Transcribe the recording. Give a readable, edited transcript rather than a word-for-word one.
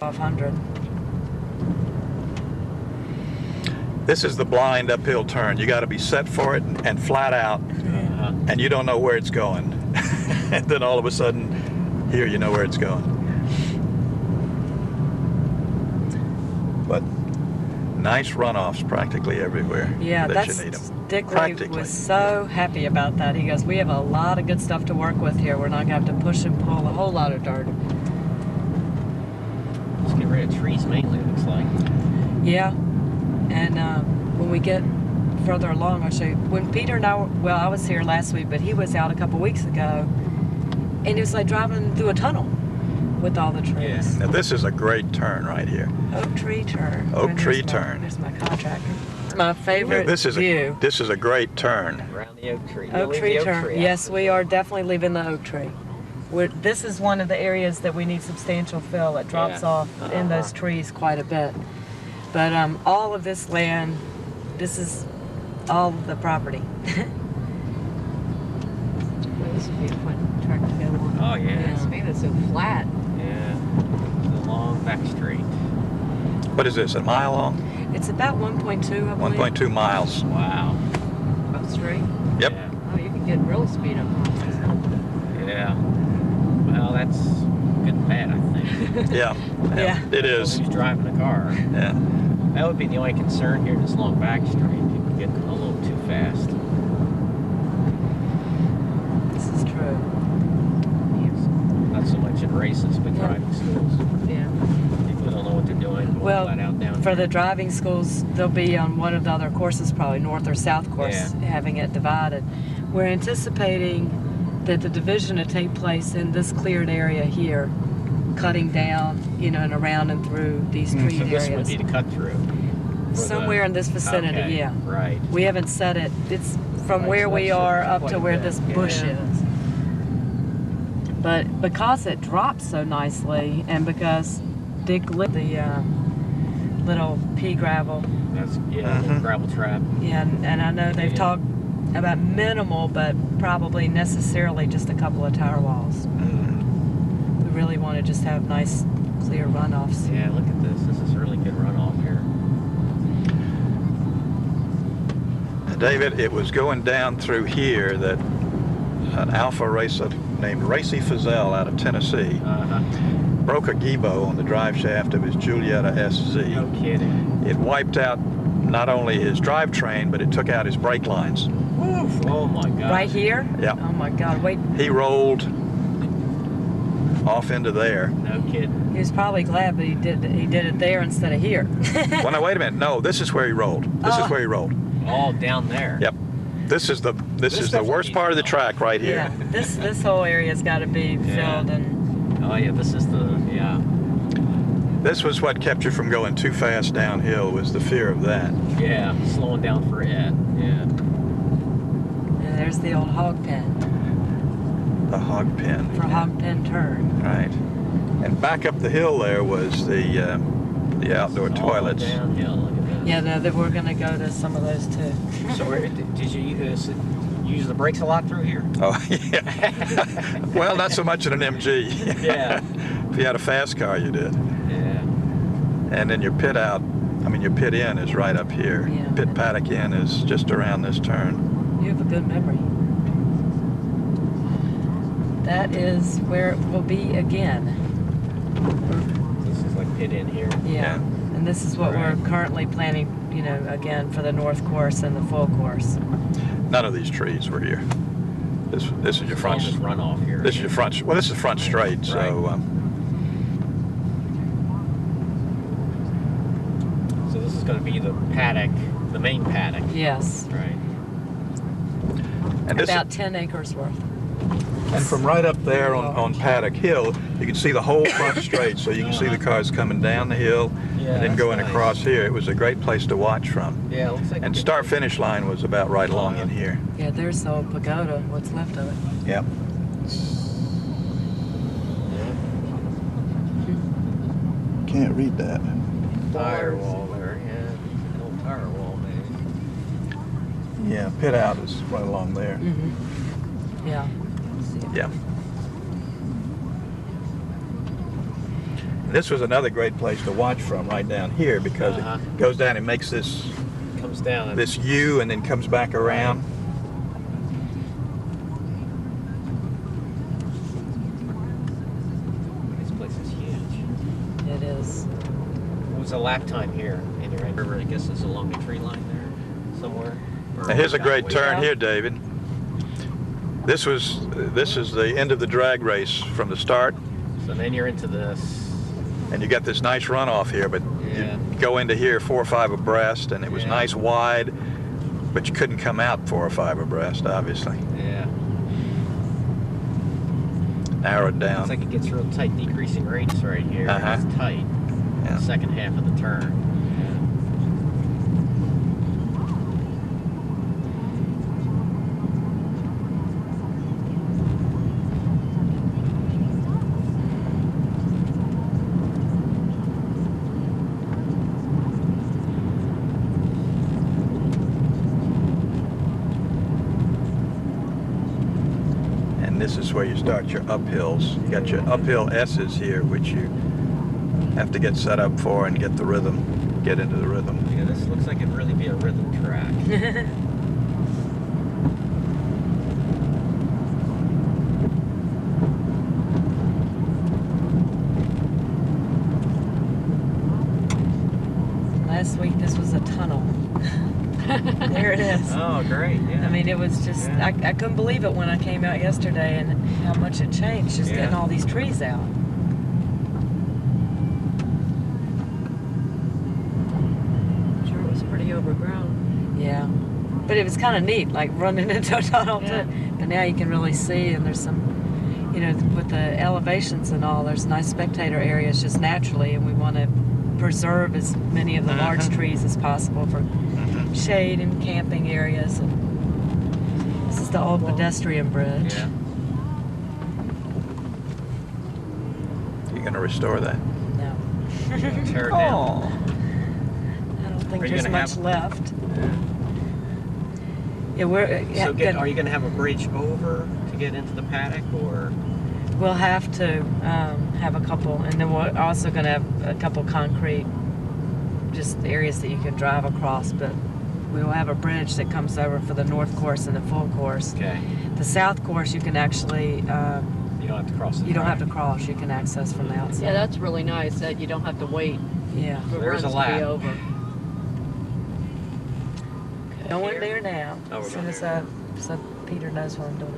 500. This is the blind uphill turn. You got to be set for it and flat out, and you don't know where it's going. And then all of a sudden, here you know where it's going. But nice runoffs practically everywhere. Yeah, that that's you need them. Dick was so happy about that. He goes, we have a lot of good stuff to work with here. We're not going to have to push and pull a whole lot of dirt. Let's get rid of trees mainly, it looks like. Yeah, and when we get further along, I'll show you. When Peter and I were, well, I was here last week, but he was out a couple weeks ago, and it was like driving through a tunnel with all the trees. Now this is a great turn right here. Oak tree turn. Oak tree turn. Here's my contractor. It's my favorite view. This is a great turn. Around the oak tree. Oak tree turn. Yes, we are definitely leaving the oak tree. This is one of the areas that we need substantial fill. It drops off in those trees quite a bit. But all of this land, this is all of the property. Well, this would be a fun track to go on. Oh, yeah. It's made it so flat. Yeah. The long back street. What is this, a mile long? It's about 1.2, I believe. 1.2 miles. Wow. Up straight. Yep. Yeah. Oh, you can get real speed up on this. Yeah. Well, that's good and bad, I think. Yeah. Yeah. It is. Who's driving the car? Yeah. That would be the only concern here, this long back street. People get a little too fast. This is true. Not so much in races, but driving schools. Yeah. People don't know what they're doing. Going Well, flat out down for here. the driving schools, they'll be on one of the other courses, probably north or south course, having it divided. We're anticipating that the division will take place in this cleared area here, cutting down, you know, and around and through these treed So areas. this would be the cut through. Somewhere in this vicinity, Okay, yeah. Right. We haven't set it. It's from Right, where so we that are should up quite to a where bit, this bush yeah. is. But because it drops so nicely, and because Dick lit the little pea gravel, That's the gravel trap. yeah, and I know they've Yeah. talked about minimal, but probably necessarily just a couple of tire walls. We really want to just have nice, clear runoffs. Yeah, look at this. This is really good runoff here. David, it was going down through here that an alpha racer named Racy Fazell out of Tennessee broke a gebo on the drive shaft of his Giulietta SZ. No kidding. It wiped out not only his drivetrain, but it took out his brake lines. Oof. Oh my God. Right here? Yeah. Oh my God, wait. He rolled off into there. No kidding. He was probably glad, but he did it there instead of here. Well, no, wait a minute. No, this is where he rolled. This is where he rolled. All down there. Yep. This is the worst part of the track right here. Yeah, this whole area's got to be filled and. Oh yeah, this is This was what kept you from going too fast downhill, was the fear of that. Yeah, slowing down for it. Yeah. And there's the old hog pen The hog pen. for hog pen turn. Right. And back up the hill there was the outdoor All toilets. downhill. Look at this. Yeah, we're gonna go to some of those too. So did you use the brakes a lot through here? Oh, yeah. Well, not so much in an MG. Yeah. If you had a fast car, you did. Yeah. And then your pit in is right up here. Yeah. Pit paddock in is just around this turn. You have a good memory. That is where it will be again. This is like pit in here. Yeah. And this is what Right. we're currently planning, you know, again for the north course and the full course. None of these trees were here. This is your front. All just runoff here. This is your front. Well, this is front straight. So. So this is going to be the paddock, the main paddock. Yes. Right. And this, About 10 acres worth. and from right up there on Paddock Hill, you can see the whole front straight. So you can see the cars coming down the hill Yeah, and then that's going nice. across here. It was a great place to watch from. Yeah, it looks like. And start finish line was about right along in here. Yeah, there's the old pagoda, what's left of it. Yep. Can't read that. Tire wall there, yeah. An old tire wall, man. Yeah, pit out is right along there. Mm-hmm. Yeah. Yeah. This was another great place to watch from, right down here, because it goes down and makes this Comes down. this U and then comes back around. This place is huge. It is. What was the lap time here in your river? I guess it's along the tree line there, somewhere. Now here's a great turn Yeah. here, David. This is the end of the drag race from the start, So then you're into this. and you got this nice runoff here, but Yeah. you go into here 4 or 5 abreast, and it was Yeah. nice wide, but you couldn't come out 4 or 5 abreast, obviously. Yeah. Narrowed down. It's like it gets real tight, decreasing radius right here. It's tight. Yeah. The second half of the turn. And this is where you start your uphills. You got your uphill S's here, which you have to get set up for and get the rhythm, get into the rhythm. Yeah, this looks like it'd really be a rhythm track. Last week this was a tunnel. There it is. Oh, great. Yeah. I mean, it was just, Yeah. I couldn't believe it when I came out yesterday and how much it changed, just getting all these trees out. Sure, it was pretty overgrown. Yeah. But it was kind of neat, like running into a tunnel Yeah. too. But now you can really see, and there's some, you know, with the elevations and all, there's nice spectator areas just naturally, and we want to preserve as many of the large trees as possible for shade and camping areas. And this is the old pedestrian bridge. Yeah. You gonna restore that? No. Tear it down. Oh. I don't think Are you there's gonna much have- left. Yeah, we're So are you going to have a bridge over to get into the paddock, or? we'll have to have a couple, and then we're also going to have a couple concrete, just areas that you can drive across. But we will have a bridge that comes over for the north course and the full course. Okay. The south course you can actually You don't have to cross the you don't have to track. cross. You can access from the outside. Yeah, that's really nice that you don't have to wait Yeah. for There's runs a to be lap. over. Going there now. Oh, we're As soon going as there. so Peter knows what I'm doing.